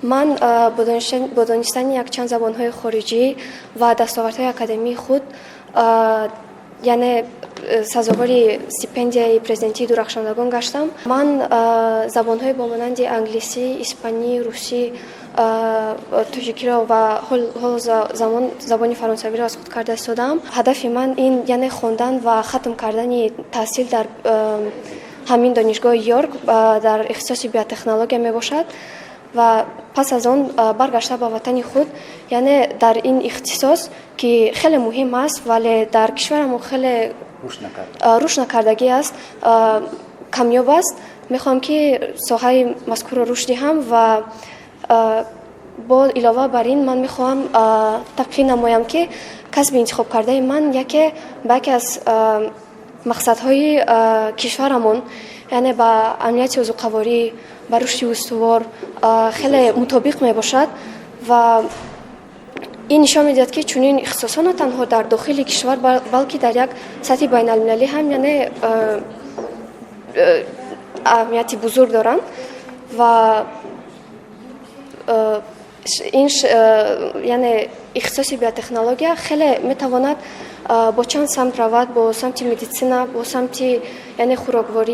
من با دانستن یک چند زبان‌های خارجی و دستاوردهای اکادمی خود یعنی سزاوار استیپендیای پرزیدنتی درخشندگان گشتم. من زبان‌های با مانند انگلیسی، اسپانی، روسی، تاجیکی را و زبان فرانسوی را از خود کرده استادم. هدف من این یعنی خواندن و ختم کردن تحصیل در همین دانشگاه یورک در اختصاص بیوتکنولوژی می باشد و پس از آن برگشته به وطن خود، یعنی در این اختصاص که خیلی مهم است ولی در کشورمون خیلی روش نکردگی است، کمیاب است. میخوام که ساحه مذکور را رشد دهم و با علاوه بر این من میخوام تبلیغ نمایم که کسب انتخاب کرده من یکی از مقصدهای کشورمون، یعنی با امنیت وضوقواری، با رشد استوار خیلی مطابق می باشد و این نشان میدهد که چنین اختصاصات نه تنها در داخل کشور بلکه در یک سطح بین المللی هم یعنی اهمیتی بزرگ دارند و این یعنی اختصاص بیوتکنولوژی خیلی میتواند با چند سمت رود، با سمت مدیسینا، با سمت یعنی خوراکواری